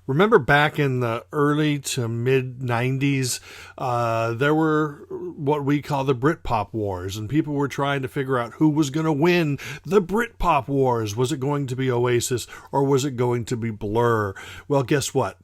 Remember back in the early to mid 90s, there were what we call the Britpop Wars, and people were trying to figure out who was going to win the Britpop Wars. Was it going to be Oasis or was it going to be Blur? Well, guess what?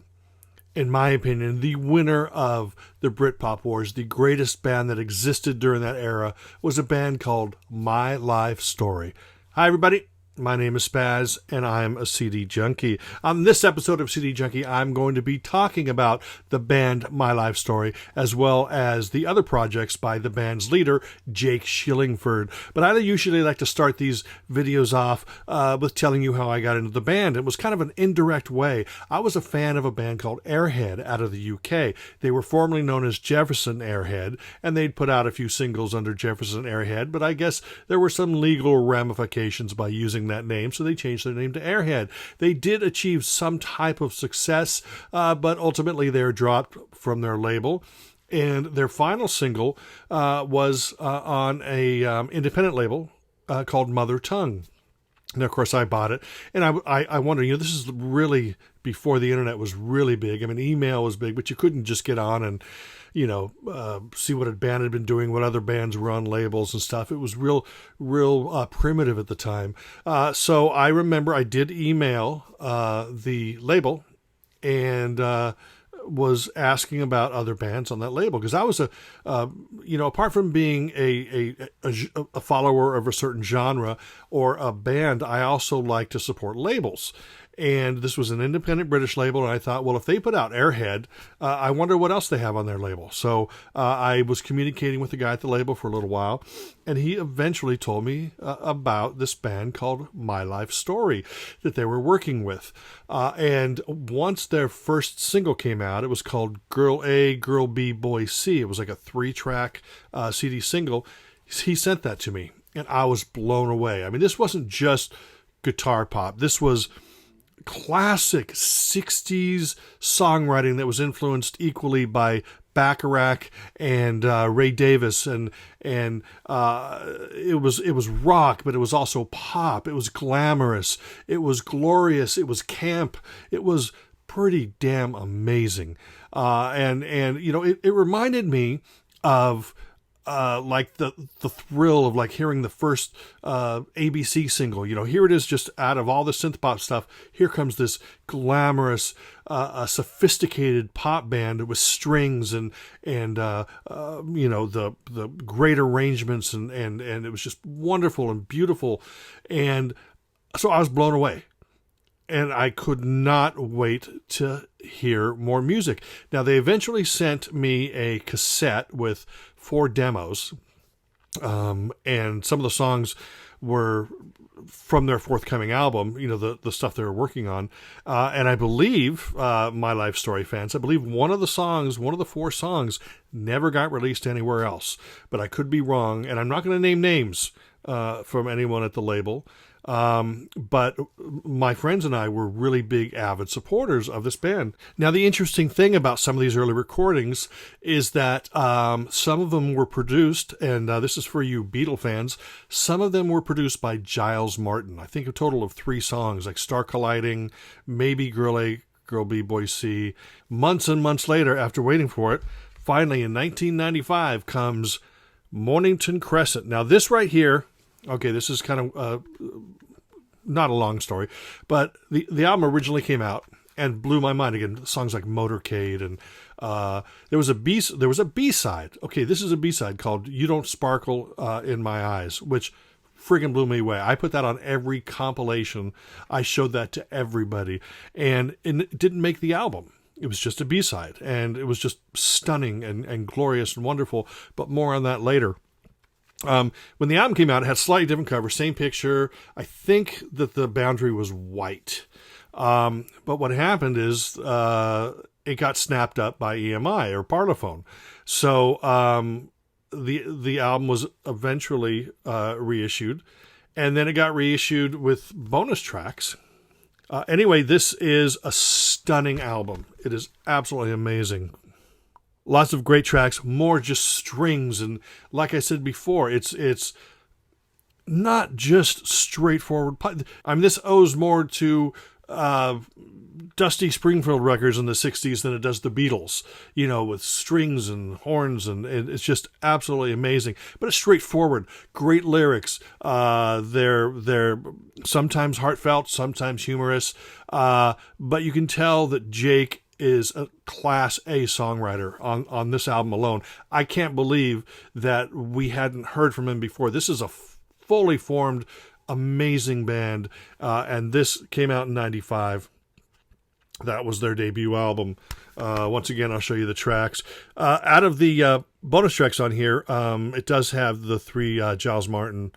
In my opinion, the winner of the Britpop Wars, the greatest band that existed during that era, was a band called My Life Story. Hi, everybody. My name is SPAZ, and I'm a CD Junkie. On this episode of CD Junkie, I'm going to be talking about the band My Life Story, as well as the other projects by the band's leader, Jake Shillingford. But I usually like to start these videos off with telling you how I got into the band. It was kind of an indirect way. I was a fan of a band called Airhead out of the UK. They were formerly known as Jefferson Airhead, and they'd put out a few singles under Jefferson Airhead, but I guess there were some legal ramifications by using that name, so they changed their name to Airhead. They did achieve some type of success, but ultimately they were dropped from their label, and their final single was on a independent label called Mother Tongue. And of course I bought it, and I wonder, this is really before the internet was really big. I mean, email was big, but you couldn't just get on and see what a band had been doing, what other bands were on labels and stuff. It was real primitive at the time. So I remember I did email the label and was asking about other bands on that label, because I was apart from being a follower of a certain genre or a band, I also like to support labels. And this was an independent British label, and I thought, well, if they put out Airhead, I wonder what else they have on their label. So I was communicating with the guy at the label for a little while, and he eventually told me about this band called My Life Story that they were working with. And once their first single came out, it was called Girl A, Girl B, Boy C. It was like a 3-track CD single. He sent that to me, and I was blown away. I mean, this wasn't just guitar pop. This was classic 60s songwriting that was influenced equally by Bacharach and Ray Davis, and it was rock, but it was also pop. It was glamorous. It was glorious. It was camp. It was pretty damn amazing. It reminded me of like the thrill of like hearing the first ABC single. Here it is, just out of all the synth pop stuff, here comes this glamorous, sophisticated pop band with strings and the great arrangements and it was just wonderful and beautiful. And so I was blown away. And I could not wait to hear more music. Now, they eventually sent me a cassette with 4 demos, and some of the songs were from their forthcoming album, the stuff they were working on. And I believe, My Life Story fans, I believe one of the 4 songs never got released anywhere else. But I could be wrong, and I'm not going to name names from anyone at the label. But my friends and I were really big, avid supporters of this band. Now, the interesting thing about some of these early recordings is that some of them were produced, and this is for you Beatles fans, some of them were produced by Giles Martin. I think a total of 3 songs, like Star Colliding, maybe Girl A, Girl B, Boy C. Months and months later, after waiting for it, finally in 1995 comes Mornington Crescent. Now, this right here, okay, this is kind of not a long story, but the album originally came out and blew my mind. Again, songs like Motorcade, and there was a B-side. Okay, this is a B-side called You Don't Sparkle in My Eyes, which friggin' blew me away. I put that on every compilation. I showed that to everybody, and it didn't make the album. It was just a B-side, and it was just stunning and glorious and wonderful, but more on that later. When the album came out, it had slightly different cover, same picture. I think that the boundary was white. But what happened is it got snapped up by EMI or Parlophone. So the album was eventually reissued, and then it got reissued with bonus tracks. Anyway, this is a stunning album. It is absolutely amazing. Lots of great tracks, more just strings, and like I said before, it's not just straightforward. I mean, this owes more to Dusty Springfield records in the 60s than it does the Beatles, with strings and horns, and it's just absolutely amazing. But it's straightforward, great lyrics. They're sometimes heartfelt, sometimes humorous, but you can tell that Jake is a Class A songwriter on this album alone. I can't believe that we hadn't heard from him before. This is a fully formed, amazing band, and this came out in 95. That was their debut album. Once again, I'll show you the tracks. Out of the bonus tracks on here, it does have the 3 Giles Martin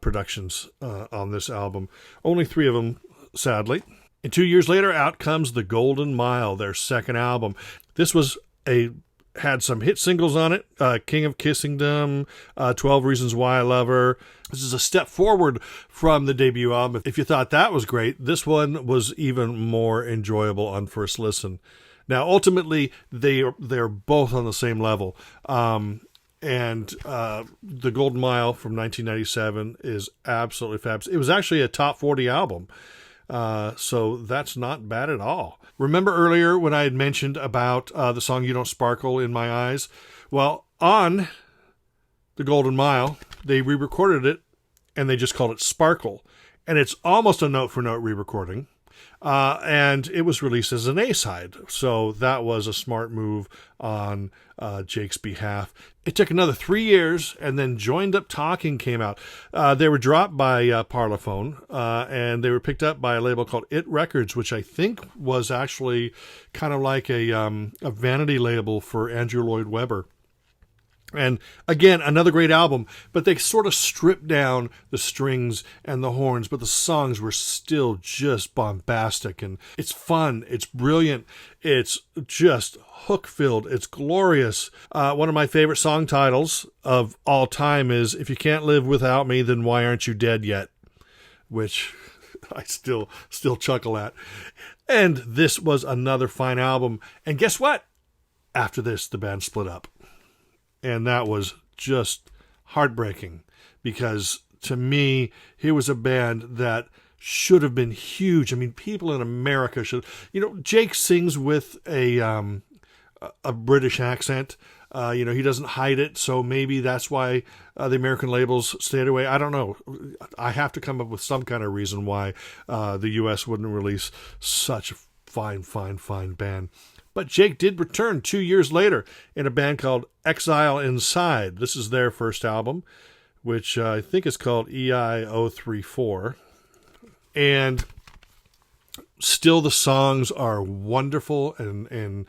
productions on this album. Only 3 of them, sadly. And 2 years later, out comes The Golden Mile, their second album. This had some hit singles on it, King of Kissingdom, 12 Reasons Why I Love Her. This is a step forward from the debut album. If you thought that was great, this one was even more enjoyable on first listen. Now, ultimately, they're both on the same level. And The Golden Mile from 1997 is absolutely fabulous. It was actually a top 40 album. So that's not bad at all. Remember earlier when I had mentioned about the song You Don't Sparkle in My Eyes? Well, on The Golden Mile, they re-recorded it, and they just called it Sparkle. And it's almost a note-for-note re-recording. And it was released as an A-side. So that was a smart move on Jake's behalf. It took another 3 years, and then Joined Up Talking came out. They were dropped by Parlophone, and they were picked up by a label called It Records, which I think was actually kind of like a vanity label for Andrew Lloyd Webber. And again, another great album, but they sort of stripped down the strings and the horns, but the songs were still just bombastic, and it's fun, it's brilliant, it's just hook-filled, it's glorious. One of my favorite song titles of all time is If You Can't Live Without Me, Then Why Aren't You Dead Yet? Which I still chuckle at. And this was another fine album, and guess what? After this, the band split up. And that was just heartbreaking because, to me, here was a band that should have been huge. I mean, people in America should... Jake sings with a British accent. He doesn't hide it, so maybe that's why the American labels stayed away. I don't know. I have to come up with some kind of reason why the U.S. wouldn't release such a fine band. But Jake did return 2 years later in a band called ExileInside. This is their first album, which I think is called EI034. And still the songs are wonderful and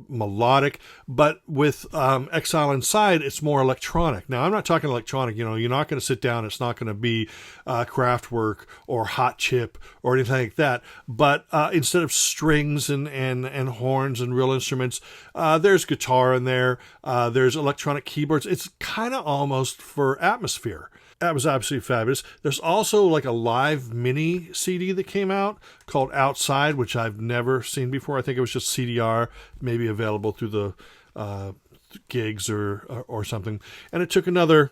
melodic, but with ExileInside, it's more electronic. Now, I'm not talking electronic, you're not going to sit down, it's not going to be Kraftwerk or Hot Chip or anything like that, but instead of strings and horns and real instruments, there's guitar in there, there's electronic keyboards. It's kind of almost for atmosphere. That was absolutely fabulous. There's also like a live mini CD that came out called Outside, which I've never seen before. I think it was just CDR, maybe available through the gigs or something. And it took another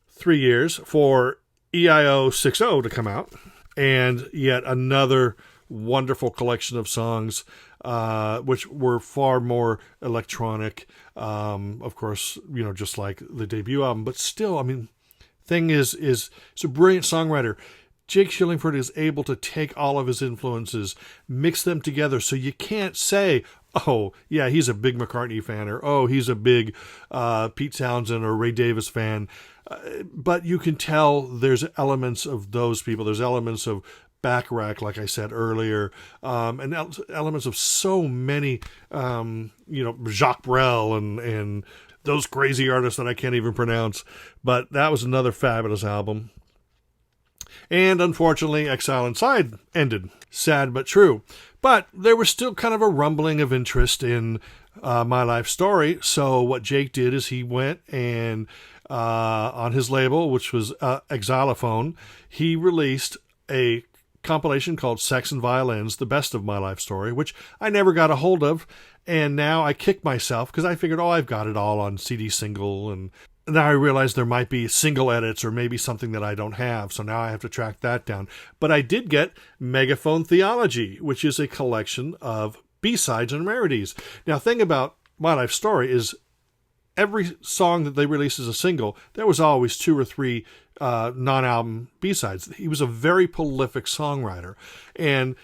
3 years for EIO60 to come out, and yet another wonderful collection of songs, which were far more electronic. Of course, just like the debut album, but still, I mean, thing is it's a brilliant songwriter. Jake Shillingford is able to take all of his influences, mix them together, so you can't say, oh, yeah, he's a big McCartney fan, or oh, he's a big Pete Townsend or Ray Davis fan. But you can tell there's elements of those people. There's elements of Bacharach, like I said earlier, and elements of so many, Jacques Brel and those crazy artists that I can't even pronounce. But that was another fabulous album. And unfortunately, ExileInside ended. Sad but true. But there was still kind of a rumbling of interest in My Life Story. So what Jake did is he went and on his label, which was Exilophone, he released a compilation called Sex and Violins, The Best of My Life Story, which I never got a hold of. And now I kick myself because I figured, I've got it all on CD single. And now I realize there might be single edits or maybe something that I don't have, so now I have to track that down. But I did get Megaphone Theology, which is a collection of B-sides and rarities. Now, the thing about My Life Story is every song that they released as a single, there was always 2 or 3 non-album B-sides. He was a very prolific songwriter. And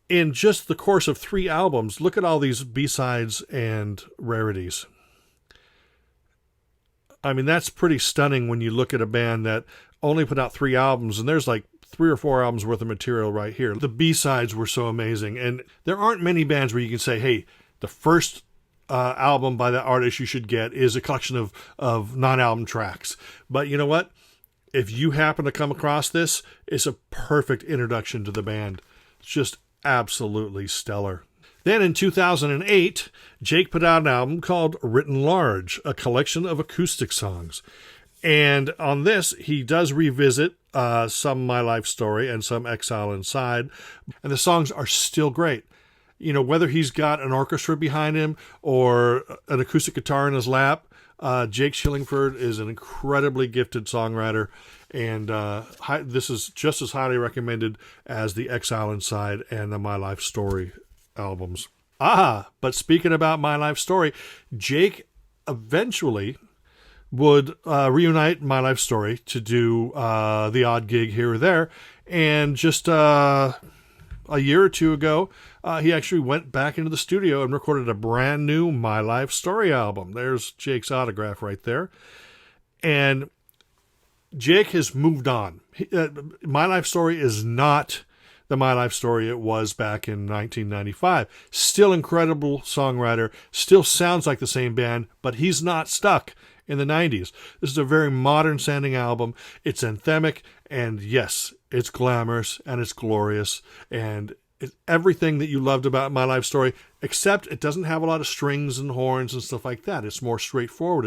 in just the course of 3 albums, look at all these B-sides and rarities. I mean, that's pretty stunning when you look at a band that only put out 3 albums, and there's like 3 or 4 albums worth of material right here. The B-sides were so amazing, and there aren't many bands where you can say, hey, the first album by that artist you should get is a collection of non-album tracks. But you know what? If you happen to come across this, it's a perfect introduction to the band. It's just absolutely stellar. Then in 2008, Jake put out an album called Written Large, a collection of acoustic songs. And on this, he does revisit some My Life Story and some Exile Inside. And the songs are still great. You know, whether he's got an orchestra behind him or an acoustic guitar in his lap, Jake Shillingford is an incredibly gifted songwriter. And this is just as highly recommended as the Exile Inside and the My Life Story albums. But speaking about My Life Story, Jake eventually would reunite My Life Story to do the odd gig here or there. And just a year or 2 ago, he actually went back into the studio and recorded a brand new My Life Story album. There's Jake's autograph right there. And Jake has moved on. My Life Story is not the My Life Story it was back in 1995. Still incredible songwriter, still sounds like the same band, but he's not stuck in the 90s. This is a very modern sounding album. It's anthemic, and yes, it's glamorous, and it's glorious, and it's everything that you loved about My Life Story, except it doesn't have a lot of strings and horns and stuff like that. It's more straightforward.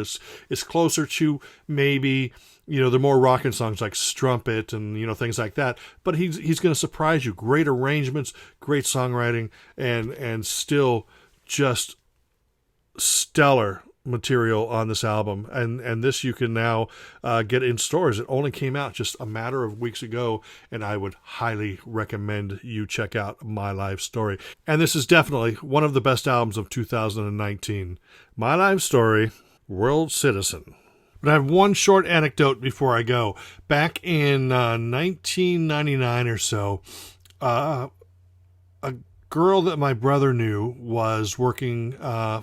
It's closer to maybe, you know, the more rockin' songs like Strumpet and, you know, things like that. But he's going to surprise you. Great arrangements, great songwriting, and still just stellar material on this album. And this you can now get in stores. It only came out just a matter of weeks ago, and I would highly recommend you check out My Life Story. And this is definitely one of the best albums of 2019. My Life Story, World Citizen. But I have one short anecdote before I go. Back in 1999 or so, a girl that my brother knew was working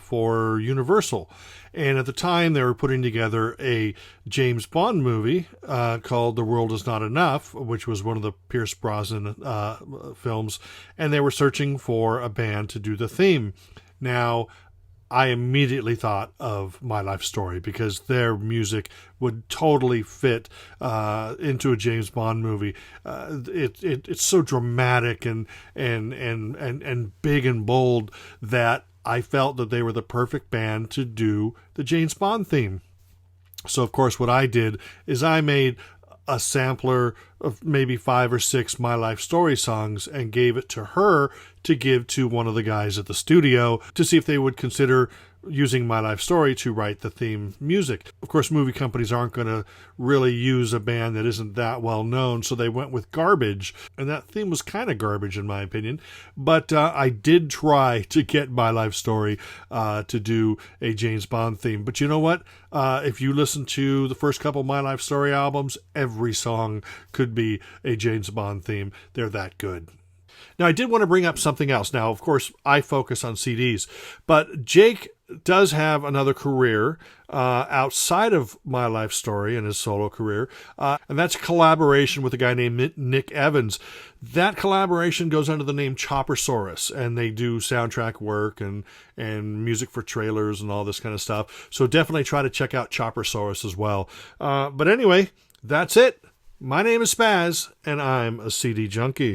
for Universal. And at the time, they were putting together a James Bond movie called The World Is Not Enough, which was one of the Pierce Brosnan films. And they were searching for a band to do the theme. Now, I immediately thought of My Life Story because their music would totally fit into a James Bond movie. It's so dramatic and big and bold that I felt that they were the perfect band to do the James Bond theme. So, of course, what I did is I made a sampler of maybe 5 or 6 My Life Story songs and gave it to her to give to one of the guys at the studio to see if they would consider using My Life Story to write the theme music. Of course, movie companies aren't going to really use a band that isn't that well known, so they went with Garbage, and that theme was kind of garbage in my opinion. But I did try to get My Life Story to do a James Bond theme. But you know what? If you listen to the first couple My Life Story albums, every song could be a James Bond theme. They're that good. Now, I did want to bring up something else. Now, of course, I focus on CDs, but Jake does have another career outside of My Life Story and his solo career, and that's a collaboration with a guy named Nick Evans. That collaboration goes under the name Choppersaurus, and they do soundtrack work and music for trailers and all this kind of stuff. So definitely try to check out Choppersaurus as well. But anyway, that's it. My name is SPAZ, and I'm a CD junkie.